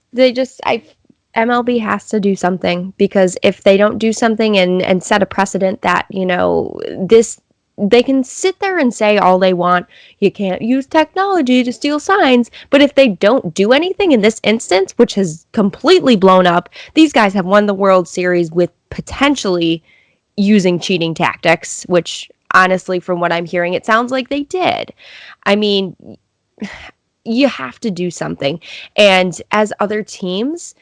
MLB has to do something, because if they don't do something and set a precedent that, they can sit there and say all they want, you can't use technology to steal signs, but if they don't do anything in this instance, which has completely blown up, these guys have won the World Series with potentially using cheating tactics, which honestly, from what I'm hearing, it sounds like they did. I mean, you have to do something. And as other teams,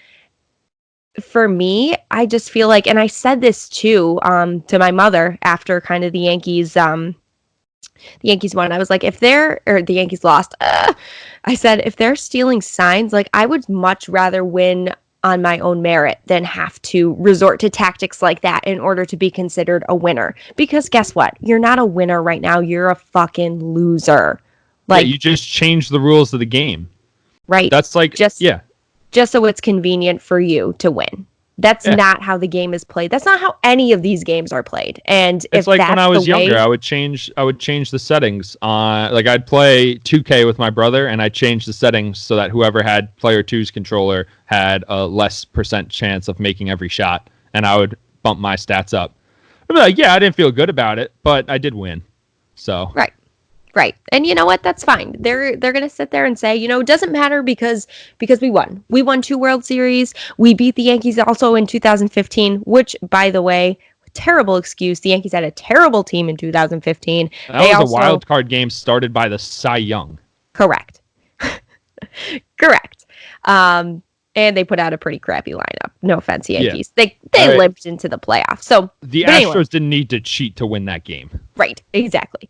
for me, I just feel like, and I said this too, to my mother after kind of the Yankees won. I was like, the Yankees lost. I said, if they're stealing signs, like, I would much rather win on my own merit than have to resort to tactics like that in order to be considered a winner. Because guess what? You're not a winner right now. You're a fucking loser. Like, you just changed the rules of the game. Right. That's like, just so it's convenient for you to win. That's not how the game is played. That's not how any of these games are played. And it's like when I was younger, I would change the settings on, like, I'd play 2K with my brother, and I'd change the settings so that whoever had player 2's controller had a less % chance of making every shot, and I would bump my stats up. I'd be like, I didn't feel good about it, but I did win. So Right. And you know what? That's fine. They're going to sit there and say, it doesn't matter because we won. We won 2 World Series. We beat the Yankees also in 2015, which, by the way, terrible excuse. The Yankees had a terrible team in 2015. That was a wild card game started by the Cy Young. Correct. Correct. And they put out a pretty crappy lineup. No offense, Yankees. Yeah. They limped into the playoffs. So the Astros didn't need to cheat to win that game. Right, exactly.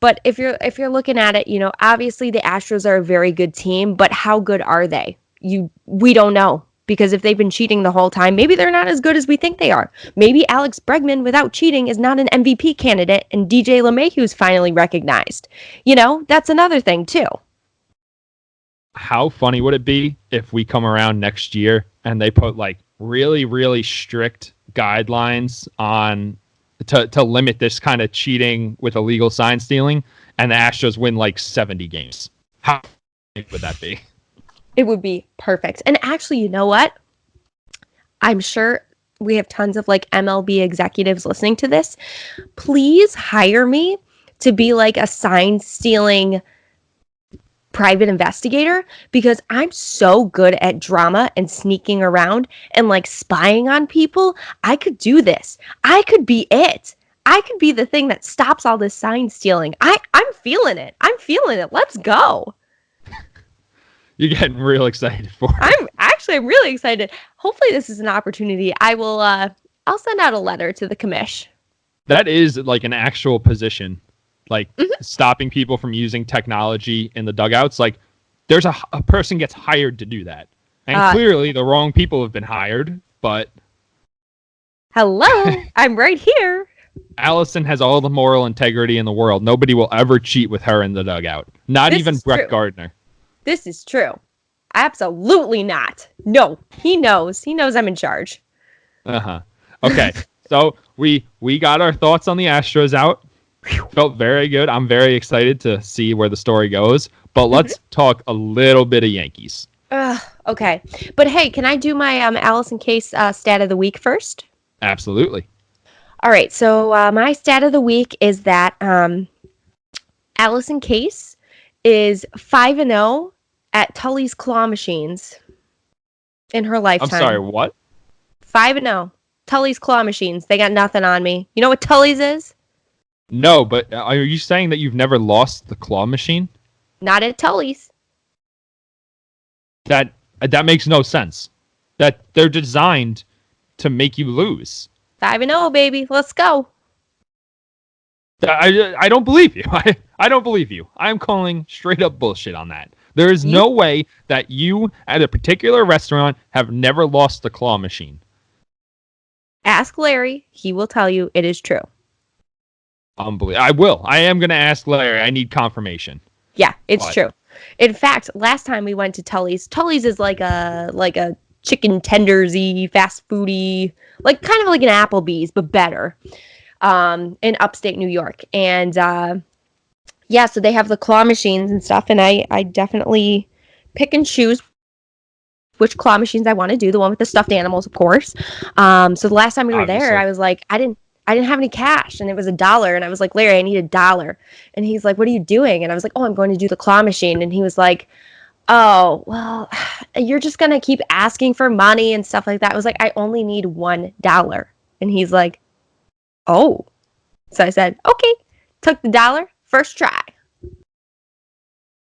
But if you're looking at it, obviously the Astros are a very good team, but how good are they? We don't know, because if they've been cheating the whole time, maybe they're not as good as we think they are. Maybe Alex Bregman without cheating is not an MVP candidate, and DJ LeMahieu's finally recognized. That's another thing too. How funny would it be if we come around next year and they put like really, really strict guidelines on to limit this kind of cheating with illegal sign stealing, and the Astros win like 70 games? How would that be? It would be perfect. And actually, you know what? I'm sure we have tons of like MLB executives listening to this. Please hire me to be like a sign stealing private investigator, because I'm so good at drama and sneaking around and like spying on people. I could do this. I could be it. I could be the thing that stops all this sign stealing. I'm feeling it. Let's go. You're getting real excited for it. I'm really excited. Hopefully this is an opportunity. I'll send out a letter to the commish. That is like an actual position. Like stopping people from using technology in the dugouts. Like there's a person gets hired to do that. And clearly the wrong people have been hired, but. Hello, I'm right here. Allison has all the moral integrity in the world. Nobody will ever cheat with her in the dugout. Not even Brett Gardner. This is true. Absolutely not. No, he knows. He knows I'm in charge. Okay. So we got our thoughts on the Astros out. Felt very good. I'm very excited to see where the story goes. But let's talk a little bit of Yankees. Okay. But hey, can I do my Allison Case stat of the week first? Absolutely. All right. So my stat of the week is that Allison Case is 5-0 at Tully's claw machines in her lifetime. I'm sorry, what? 5-0. Tully's claw machines. They got nothing on me. You know what Tully's is? No, but are you saying that you've never lost the claw machine? Not at Tully's. That makes no sense. That they're designed to make you lose. 5-0, baby. Let's go. I don't believe you. I don't believe you. I'm calling straight up bullshit on that. There is no way that you at a particular restaurant have never lost the claw machine. Ask Larry. He will tell you it is true. Unbelievable. I will. I am going to ask Larry. I need confirmation. Yeah, it's true. In fact, last time we went to Tully's is like a chicken tenders-y, fast foody, like kind of like an Applebee's, but better, in upstate New York. And so they have the claw machines and stuff, and I definitely pick and choose which claw machines I want to do. The one with the stuffed animals, of course. So the last time we were there, I was like, I didn't have any cash, and it was $1, and I was like, Larry, I need $1. And he's like, what are you doing? And I was like, oh, I'm going to do the claw machine. And he was like, oh, well, you're just going to keep asking for money and stuff like that. I was like, I only need $1. And he's like, oh. So I said, okay, took the $1, first try.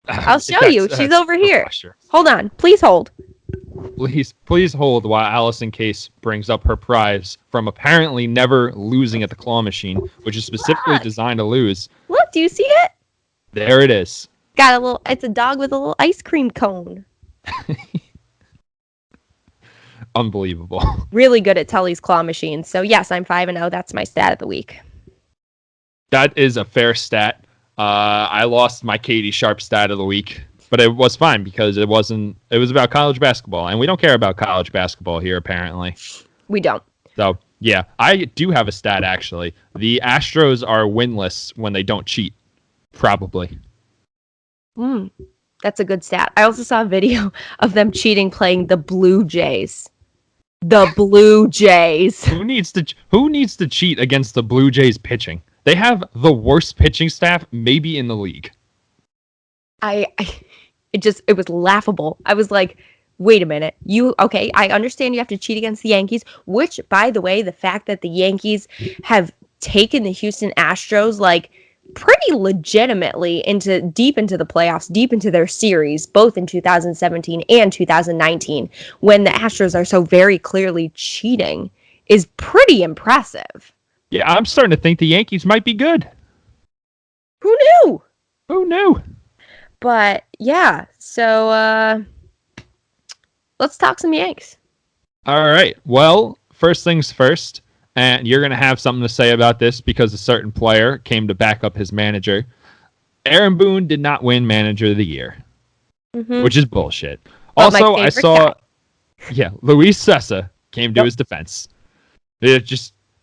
I'll show you. She's over here. Hold on. Please hold. Please hold while Allison Case brings up her prize from apparently never losing at the claw machine, which is specifically designed to lose. Look, do you see it? There it is. It's a dog with a little ice cream cone. Unbelievable. Really good at Tully's claw machine. So yes, I'm 5-0. That's my stat of the week. That is a fair stat. I lost my Katie Sharp stat of the week. But it was fine because it was about college basketball, and we don't care about college basketball here, apparently. We don't. So, yeah, I do have a stat, actually. The Astros are winless when they don't cheat. Probably. That's a good stat. I also saw a video of them cheating playing the Blue Jays. The Blue Jays. Who needs to cheat against the Blue Jays pitching? They have the worst pitching staff maybe in the league. It was laughable. I was like, wait a minute. I understand you have to cheat against the Yankees, which, by the way, the fact that the Yankees have taken the Houston Astros, like, pretty legitimately deep into the playoffs, deep into their series, both in 2017 and 2019, when the Astros are so very clearly cheating, is pretty impressive. Yeah, I'm starting to think the Yankees might be good. Who knew? But, yeah, so let's talk some Yanks. All right. Well, first things first, and you're going to have something to say about this because a certain player came to back up his manager. Aaron Boone did not win Manager of the Year, which is bullshit. Also, I saw, Luis Cessa came to his defense.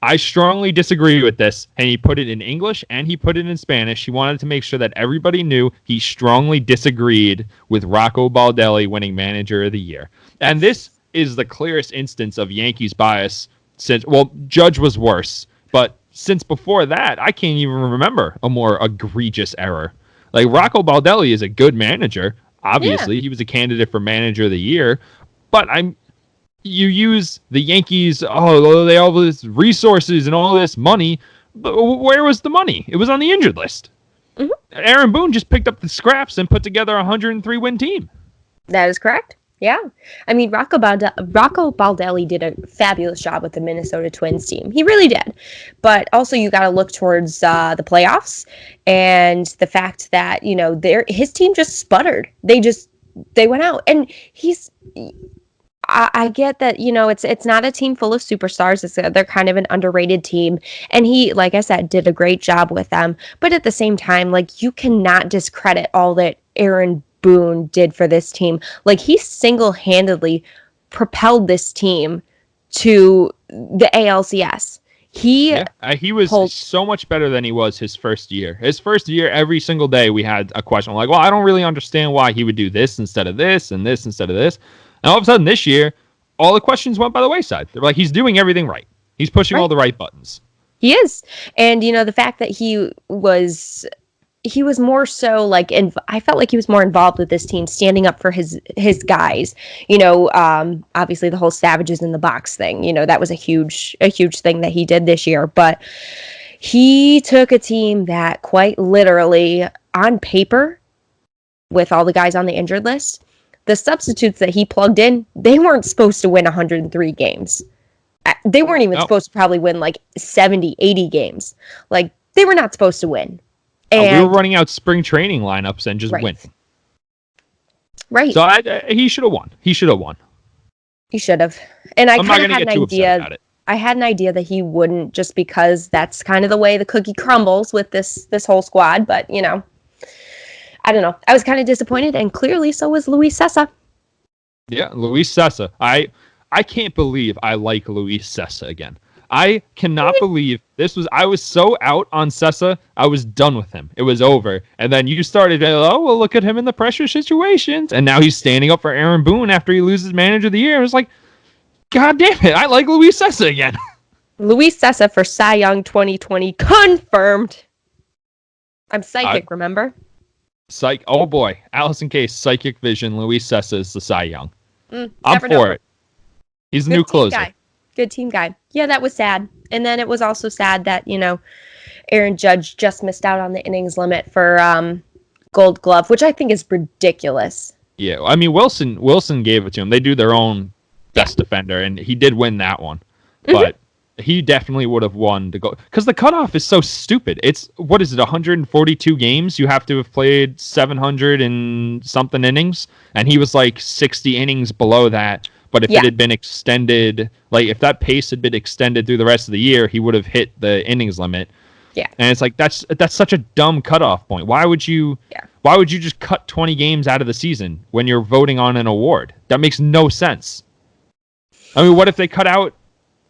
I strongly disagree with this, and he put it in English and he put it in Spanish. He wanted to make sure that everybody knew he strongly disagreed with Rocco Baldelli winning Manager of the Year. And this is the clearest instance of Yankees bias since, Judge was worse, but since before that, I can't even remember a more egregious error. Like, Rocco Baldelli is a good manager. Obviously, he was a candidate for Manager of the Year, but you use the Yankees, they have all this resources and all this money, but where was the money? It was on the injured list. Aaron Boone just picked up the scraps and put together a 103-win team. That is correct. Yeah. I mean, Rocco Baldelli did a fabulous job with the Minnesota Twins team. He really did. But also you got to look towards the playoffs and the fact that, his team just sputtered. They went out. And I get that, it's not a team full of superstars. They're kind of an underrated team. And he, like I said, did a great job with them. But at the same time, like, you cannot discredit all that Aaron Boone did for this team. Like, he single-handedly propelled this team to the ALCS. He was so much better than he was his first year. His first year, every single day we had a question. Like, I don't really understand why he would do this instead of this and this instead of this. And all of a sudden this year, all the questions went by the wayside. They're like, he's doing everything right. He's pushing all the right buttons. He is. And, the fact that he was more so like, I felt like he was more involved with this team, standing up for his guys. Obviously the whole Savages in the Box thing, that was a huge thing that he did this year. But he took a team that quite literally, on paper, with all the guys on the injured list, the substitutes that he plugged in, they weren't supposed to win 103 games. They weren't even supposed to probably win like 70, 80 games. Like, They were not supposed to win. We were running out spring training lineups and just winning. Right. So he should have won. He should have. And I kind of had an idea. I had an idea that he wouldn't, just because that's kind of the way the cookie crumbles with this whole squad. But, you know, I don't know. I was kind of disappointed, and clearly so was Luis Cessa. Yeah, Luis Cessa. I can't believe I like Luis Cessa again. I cannot believe I was so out on Cessa, I was done with him. It was over. And then you started, well, look at him in the pressure situations. And now he's standing up for Aaron Boone after he loses Manager of the Year. It was like, God damn it, I like Luis Cessa again. Luis Cessa for Cy Young 2020 confirmed. I'm psychic, remember? Oh boy, Allison Case, psychic vision. Luis Cessa is the Cy Young. I'm for it. He's the new closer. Good team guy. Yeah, that was sad. And then it was also sad that, you know, Aaron Judge just missed out on the innings limit for Gold Glove, which I think is ridiculous. Yeah, I mean, Wilson gave it to him. They do their own best defender, and he did win that one. But he definitely would have won the goal. Because the cutoff is so stupid. It's, 142 games? You have to have played 700 and something innings. And he was like 60 innings below that. But if it had been extended, like if that pace had been extended through the rest of the year, he would have hit the innings limit. Yeah. And it's like, that's such a dumb cutoff point. Why would you just cut 20 games out of the season when you're voting on an award? That makes no sense. I mean, what if they cut out,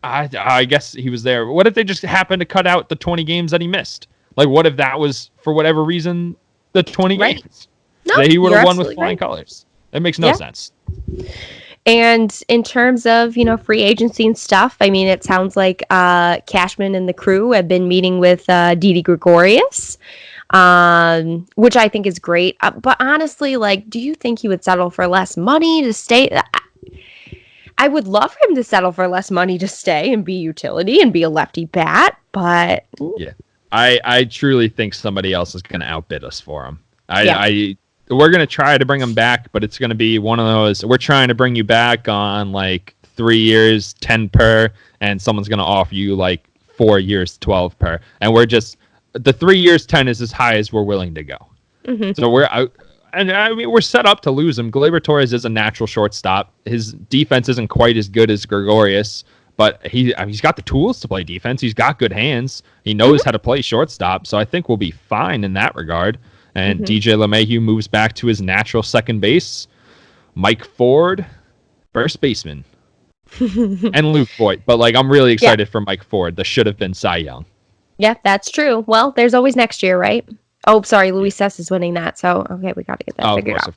I guess he was there. What if they just happened to cut out the 20 games that he missed? Like, what if that was, for whatever reason, the 20 games? No, that he would have won with flying colors. That makes no sense. And in terms of, you know, free agency and stuff, I mean, it sounds like Cashman and the crew have been meeting with Didi Gregorius, which I think is great. But honestly, like, do you think he would settle for less money to stay? I would love for him to settle for less money to stay and be utility and be a lefty bat, but... Yeah, I truly think somebody else is going to outbid us for him. We're going to try to bring him back, but it's going to be one of those, we're trying to bring you back on like 3 years, 10 per, and someone's going to offer you like 4 years, 12 per. And we're just, the 3 years, 10 is as high as we're willing to go. Mm-hmm. So we're out. And I mean, we're set up to lose him. Gleyber Torres is a natural shortstop. His defense isn't quite as good as Gregorius, but he's got the tools to play defense. He's got good hands. He knows how to play shortstop. So I think we'll be fine in that regard. And DJ LeMahieu moves back to his natural second base. Mike Ford, first baseman. And Luke Voigt. But like, I'm really excited for Mike Ford. That should have been Cy Young. Yeah, that's true. Well, there's always next year, right? Oh, sorry, Luis Cessa is winning that. So, okay, we got to get that figured out.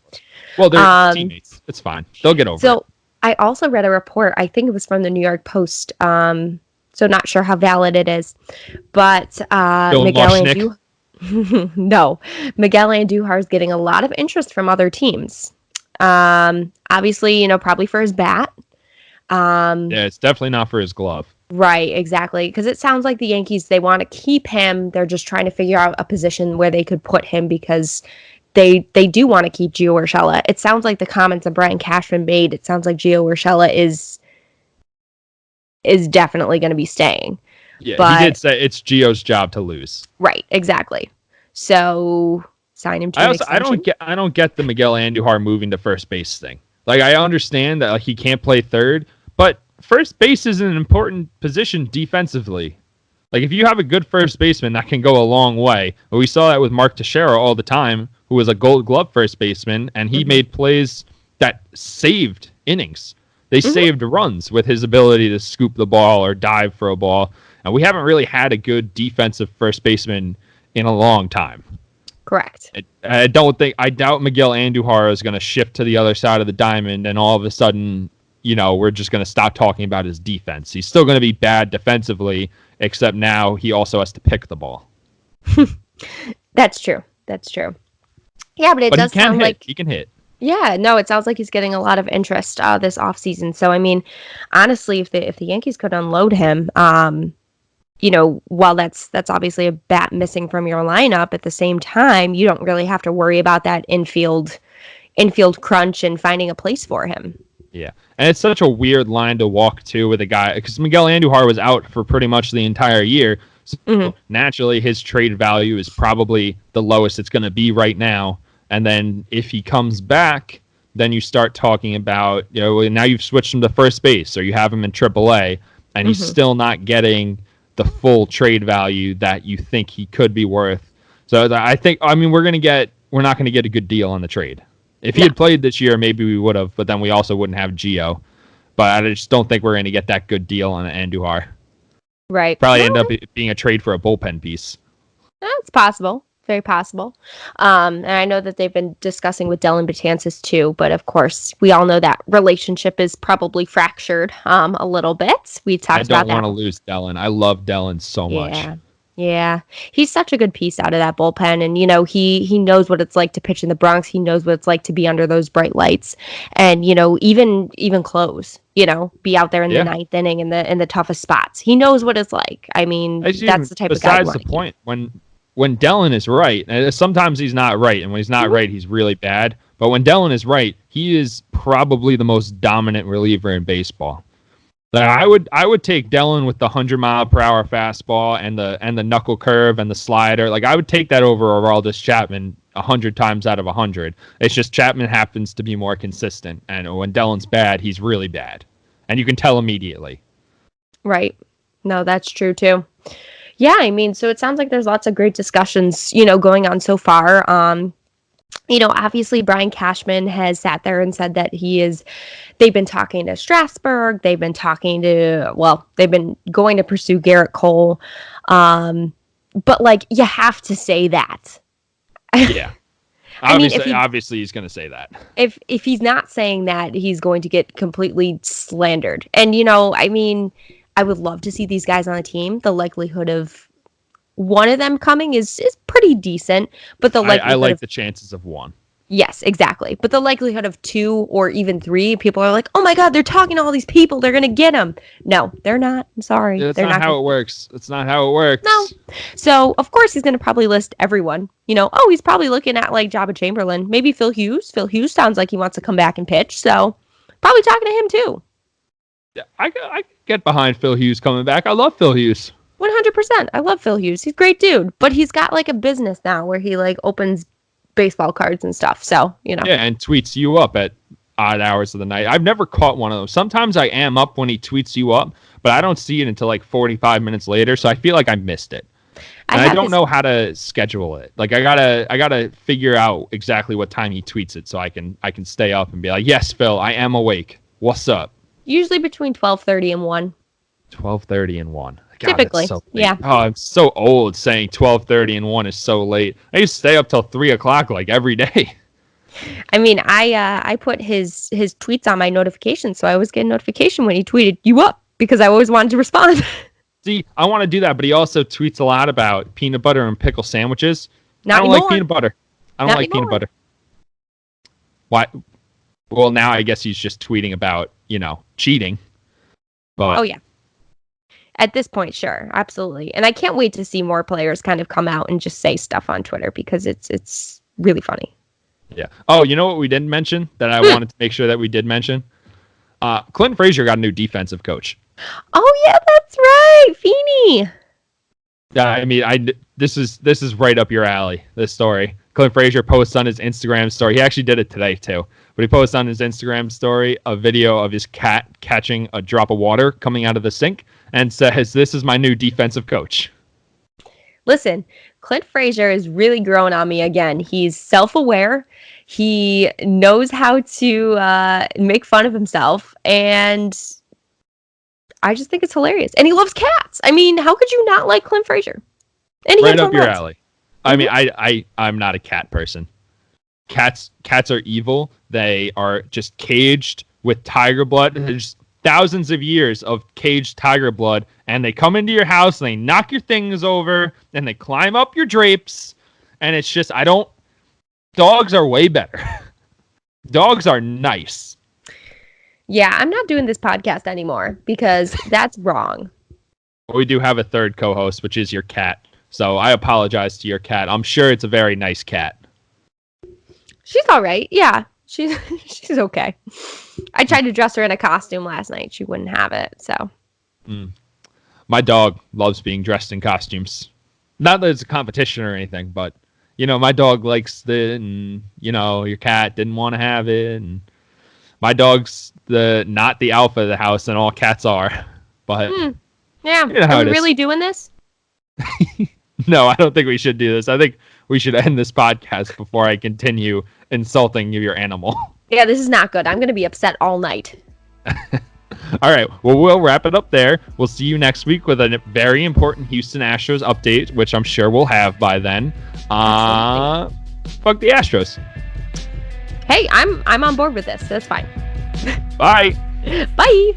Well, they're teammates. It's fine. They'll get over it. So, I also read a report. I think it was from the New York Post. So, not sure how valid it is. But Miguel Andujar... No. Miguel Andujar is getting a lot of interest from other teams. Obviously, you know, probably for his bat. Yeah, it's definitely not for his glove. Right, exactly. Because it sounds like the Yankees, they want to keep him. They're just trying to figure out a position where they could put him because they do want to keep Gio Urshela. It sounds like the comments that Brian Cashman made, it sounds like Gio Urshela is definitely going to be staying. Yeah, but, he did say it's Gio's job to lose. Right, exactly. So sign him to an extension. I don't get the Miguel Andujar moving to first base thing. Like, I understand that he can't play third, but first base is an important position defensively. Like, if you have a good first baseman, that can go a long way. But we saw that with Mark Teixeira all the time, who was a Gold Glove first baseman, and he made plays that saved innings. They saved runs with his ability to scoop the ball or dive for a ball. And we haven't really had a good defensive first baseman in a long time. Correct. I doubt Miguel Andujar is going to shift to the other side of the diamond, and all of a sudden, you know, we're just going to stop talking about his defense. He's still going to be bad defensively, except now he also has to pick the ball. That's true. Yeah, but does sound like he can hit. Yeah, no, it sounds like he's getting a lot of interest this offseason. So, I mean, honestly, if the Yankees could unload him, you know, while that's obviously a bat missing from your lineup, at the same time, you don't really have to worry about that infield crunch and finding a place for him. Yeah, and it's such a weird line to walk to with a guy, because Miguel Andujar was out for pretty much the entire year. So naturally, his trade value is probably the lowest it's going to be right now. And then if he comes back, then you start talking about, now you've switched him to first base or you have him in AAA, and he's still not getting the full trade value that you think he could be worth. So we're not going to get a good deal on the trade. If he had played this year, maybe we would have, but then we also wouldn't have Gio. But I just don't think we're going to get that good deal on Andujar. Right. Probably end up being a trade for a bullpen piece. That's possible. Very possible. And I know that they've been discussing with Dellin Betances too, but of course, we all know that relationship is probably fractured a little bit. We talked about that. I don't want to lose Dellin. I love Dellin so much. Yeah. He's such a good piece out of that bullpen. And, he knows what it's like to pitch in the Bronx. He knows what it's like to be under those bright lights. And, even close, be out there in the ninth inning in the toughest spots. He knows what it's like. I mean, that's the type of guy. Besides the point, when Dellin is right, and sometimes he's not right, and when he's not right, he's really bad. But when Dellin is right, he is probably the most dominant reliever in baseball. I would take Dellin with the 100-mile-per-hour fastball and the knuckle curve and the slider. I would take that over Aroldis Chapman 100 times out of 100. It's just Chapman happens to be more consistent, and when Dellin's bad, he's really bad, and you can tell immediately. Right. No, that's true too. Yeah, so it sounds like there's lots of great discussions, going on so far. Obviously Brian Cashman has sat there and said that they've been talking to Strasburg. They've been going to pursue Garrett Cole. But you have to say that. Yeah. Obviously he's going to say that. If he's not saying that, he's going to get completely slandered. And, I would love to see these guys on the team. The likelihood of one of them coming is pretty decent, but I like the chances of one. Yes, exactly. But the likelihood of 2 or even 3, people are like, oh my God, they're talking to all these people. They're going to get them. No, they're not. I'm sorry. That's they're not how it works. It's not how it works. No. So, of course, he's going to probably list everyone. He's probably looking at Jabba Chamberlain. Maybe Phil Hughes. Phil Hughes sounds like he wants to come back and pitch. So, probably talking to him too. Yeah, I get behind Phil Hughes coming back. I love Phil Hughes. 100%. I love Phil Hughes. He's a great dude. But he's got a business now where he opens baseball cards and stuff. So, Yeah, and tweets you up at odd hours of the night. I've never caught one of those. Sometimes I am up when he tweets you up, but I don't see it until 45 minutes later. So I feel like I missed it. And I don't know how to schedule it. I gotta figure out exactly what time he tweets it so I can stay up and be like, yes, Phil, I am awake. What's up? Usually between 12:30 and 1. 12:30 and 1. God, typically, so yeah. Oh, I'm so old saying 12:30 and 1 is so late. I used to stay up till 3 o'clock every day. I put his tweets on my notifications, so I always get a notification when he tweeted you up because I always wanted to respond. See, I want to do that, but he also tweets a lot about peanut butter and pickle sandwiches. Not I don't anymore. like peanut butter. I don't like peanut butter. Why? Well, now I guess he's just tweeting about, cheating. But oh, yeah. At this point, sure. Absolutely. And I can't wait to see more players kind of come out and just say stuff on Twitter because it's really funny. Yeah. Oh, you know what we didn't mention that I wanted to make sure that we did mention? Clinton Frazier got a new defensive coach. Oh, yeah, that's right. Feeney. Yeah, this is right up your alley, this story. Clint Frazier posts on his Instagram story. He actually did it today, too. But he posts on his Instagram story a video of his cat catching a drop of water coming out of the sink and says, "This is my new defensive coach." Listen, Clint Frazier is really growing on me again. He's self-aware. He knows how to make fun of himself. And I just think it's hilarious. And he loves cats. How could you not like Clint Frazier? And he right up your alley. I'm not a cat person. Cats are evil. They are just caged with tiger blood. There's thousands of years of caged tiger blood, and they come into your house and they knock your things over and they climb up your drapes. And it's just, dogs are way better. Dogs are nice. Yeah, I'm not doing this podcast anymore because that's wrong. We do have a third co-host, which is your cat. So I apologize to your cat. I'm sure it's a very nice cat. She's all right. Yeah, she's okay. I tried to dress her in a costume last night. She wouldn't have it. So. My dog loves being dressed in costumes. Not that it's a competition or anything, but my dog likes it, and your cat didn't want to have it, and my dog's not the alpha of the house, and all cats are. But yeah, are we really doing this? No, I don't think we should do this. I think we should end this podcast before I continue insulting your animal. Yeah, this is not good. I'm going to be upset all night. All right. Well, we'll wrap it up there. We'll see you next week with a very important Houston Astros update, which I'm sure we'll have by then. Fuck the Astros. Hey, I'm on board with this. That's fine. Bye. Bye.